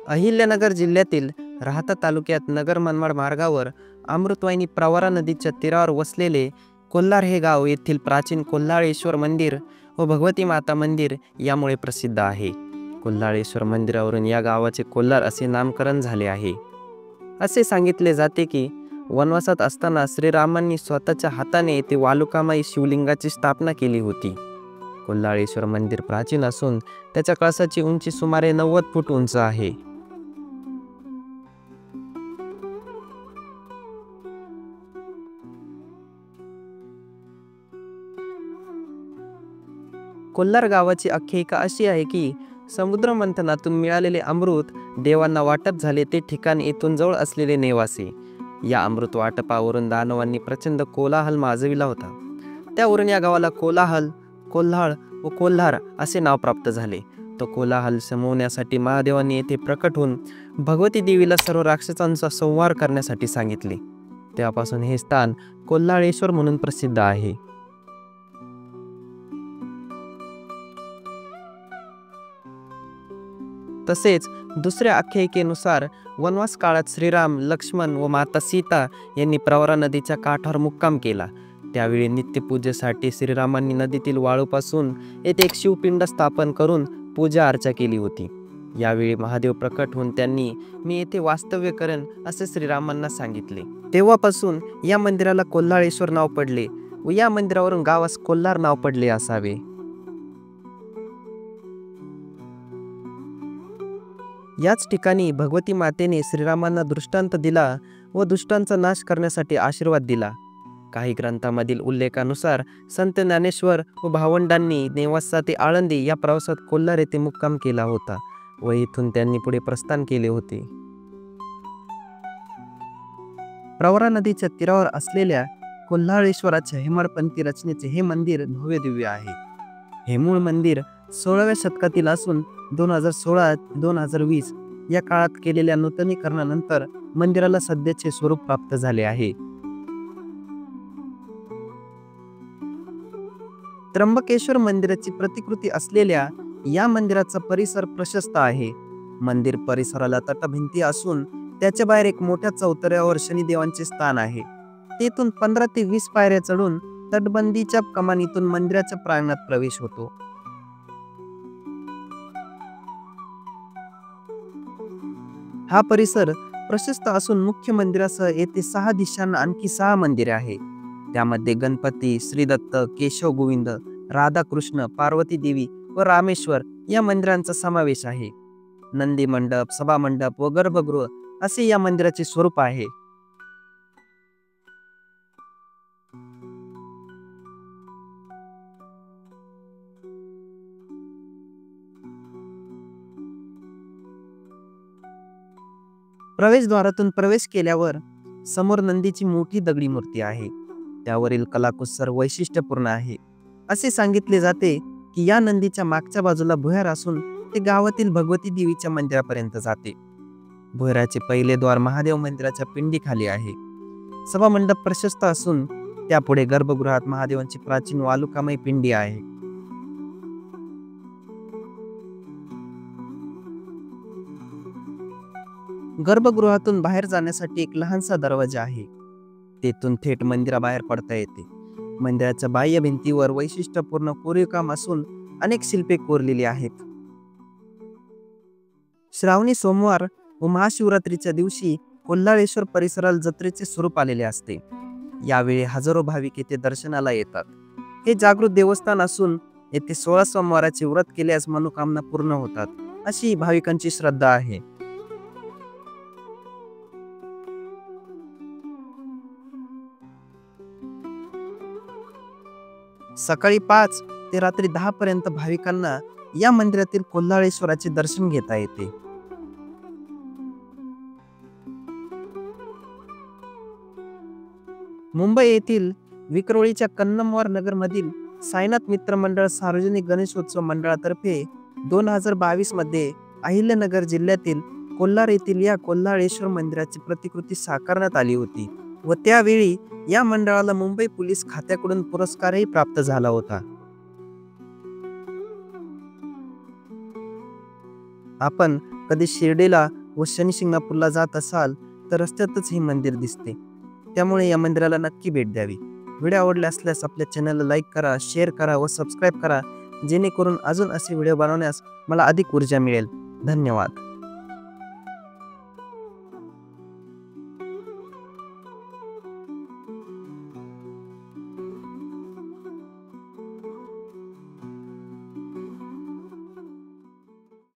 अहिल्यानगर जिल्ह्यातील राहाता तालुक्यात नगर मनमाड मार्गावर अमृतवाहिनी प्रवरा नदीच्या तीरावर वसलेले कोल्हार हे गाव येथील प्राचीन कोल्हाळेश्वर मंदिर व भगवती माता मंदिर यामुळे प्रसिद्ध आहे. कोल्हाळेश्वर मंदिरावरून या गावाचे कोल्हार असे नामकरण झाले आहे. असे सांगितले जाते की वनवासात असताना श्रीरामांनी स्वतःच्या हाताने येथे वालुकामयी शिवलिंगाची स्थापना केली होती. कोल्हाळेश्वर मंदिर प्राचीन असून त्याच्या कळसाची उंची सुमारे 90 फूट उंच आहे. कोल्हार गावाची आख्यायिका अशी आहे की समुद्र मंथनातून मिळालेले अमृत देवांना वाटप झाले ते ठिकाण येथून जवळ असलेले नेवासे. या अमृत वाटपावरून दानवांनी प्रचंड कोलाहल माजविला होता. त्यावरून या गावाला कोलाहल, कोल्हाळ व कोल्हार असे नाव प्राप्त झाले. तो कोलाहल शमवण्यासाठी महादेवांनी येथे प्रकट होऊन भगवती देवीला सर्व राक्षसांचा संहार करण्यासाठी सांगितले. तेव्हापासून हे स्थान कोल्हाळेश्वर म्हणून प्रसिद्ध आहे. तसेच दुसऱ्या आख्यायिकेनुसार वनवास काळात श्रीराम, लक्ष्मण व माता सीता यांनी प्रवरा नदीच्या काठावर मुक्काम केला. त्यावेळी नित्यपूजेसाठी श्रीरामांनी नदीतील वाळूपासून येथे एक शिवपिंड स्थापन करून पूजा अर्चा केली होती. यावेळी महादेव प्रकट होऊन त्यांनी मी येथे वास्तव्य करेन असे श्रीरामांना सांगितले. तेव्हापासून या मंदिराला कोल्हाळेश्वर नाव पडले व या मंदिरावरून गावास कोल्हार नाव पडले असावे. याच ठिकाणी भगवती मातेने श्रीरामांना दृष्टांत दिला व दुष्टांचा नाश करण्यासाठी आशीर्वाद दिला. काही ग्रंथामधील उल्लेखानुसार संत ज्ञानेश्वर व भावंडांनी नेवासा ते आळंदी या प्रवासात कोल्हार येथे मुक्काम केला होता व इथून त्यांनी पुढे प्रस्थान केले होते. प्रवरा नदीच्या तीरावर असलेल्या कोल्हाळेश्वराच्या हेमाडपंथी रचनेचे हे मंदिर भव्य दिव्य आहे. हे मूळ मंदिर 16व्या शतकातील असून 2016-2020 या काळात केलेल्या नूतनीकरणानंतर मंदिराला सध्याचे स्वरूप प्राप्त झाले आहे. त्र्यंबकेश्वर मंदिराची प्रतिकृती असलेल्या या मंदिराचा परिसर प्रशस्त आहे. मंदिर परिसराला तटभिंती असून त्याच्या बाहेर एक मोठ्या चौतऱ्यावर शनिदेवांचे स्थान आहे. तेथून 15 ते 20 पायऱ्या चढून तटबंदीच्या कमानीतून मंदिराच्या प्रांगणात प्रवेश होतो. हा परिसर प्रशस्त असून मुख्य मंदिरासह येथे 6 दिशांना आणखी 6 मंदिरे आहेत. त्यामध्ये गणपती, श्रीदत्त, केशव गोविंद, राधाकृष्ण, पार्वती देवी व रामेश्वर या मंदिरांचा समावेश आहे. नंदी मंडप, सभा मंडप व गर्भगृह असे या मंदिराचे स्वरूप आहे. प्रवेशद्वारातून प्रवेश केल्यावर समोर नंदीची मोठी दगडी मूर्ती आहे. त्यावरील कलाकुसर वैशिष्ट्यपूर्ण आहे. असे सांगितले जाते की या नंदीच्या मागच्या बाजूला भुयार असून ते गावातील भगवती देवीच्या मंदिरापर्यंत जाते. भुयाराचे पहिले द्वार महादेव मंदिराच्या पिंडीखाली आहे. सभा मंडप प्रशस्त असून त्यापुढे गर्भगृहात महादेवांची प्राचीन वालुकामयी पिंडी आहे. गर्भगृहातून बाहेर जाण्यासाठी एक लहानसा दरवाजा आहे. तेथून थेट मंदिराबाहेर पडता येते. मंदिराच्या बाह्य भिंतीवर वैशिष्ट्यपूर्ण कोरीवकाम असून अनेक शिल्पे कोरलेली आहेत. श्रावणी सोमवार व महाशिवरात्रीच्या दिवशी कोल्हाळेश्वर परिसराला जत्रेचे स्वरूप आलेले असते. यावेळी हजारो भाविक येथे दर्शनाला येतात. हे जागृत देवस्थान असून येथे 16 सोमवाराचे व्रत केल्यास मनोकामना पूर्ण होतात अशी भाविकांची श्रद्धा आहे. सकाळी 5 ते रात्री 10 पर्यंत भाविकांना या मंदिरातील कोल्हाळेश्वराचे दर्शन घेता येते. मुंबई येथील विक्रोळीच्या कन्नमवार नगर मधील साईनाथ मित्र मंडळ सार्वजनिक गणेशोत्सव मंडळातर्फे 2022 मध्ये अहिल्यानगर जिल्ह्यातील कोल्हार येथील या कोल्हाळेश्वर मंदिराची प्रतिकृती साकारण्यात आली होती व त्यावेळी या मंडळाला मुंबई पोलीस खात्याकडून पुरस्कारही प्राप्त झाला होता. आपण कधी शिर्डीला व शनी शिंगणापूरला जात असाल तर रस्त्यातच हे मंदिर दिसते, त्यामुळे या मंदिराला नक्की भेट द्यावी. व्हिडिओ आवडले असल्यास आपल्या चॅनलला लाईक करा, शेअर करा व सबस्क्राईब करा, जेणेकरून अजून असे व्हिडिओ बनवण्यास मला अधिक ऊर्जा मिळेल. धन्यवाद.